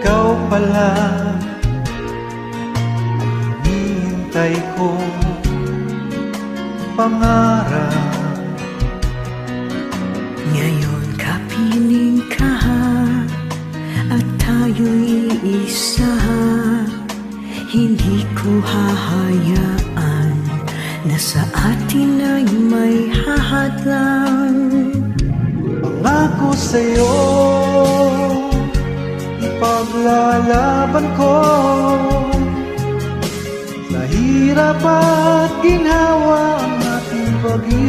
Ikaw pala hinihintay ko pangarap. Ngayon kapiling ka at tayo'y isa. Hindi ko hahayaan na sa atin ay may hahadlang. Pangako sa'yo, ipaglalaban ko sa hirap at ginhawa ang ating pag-ibig.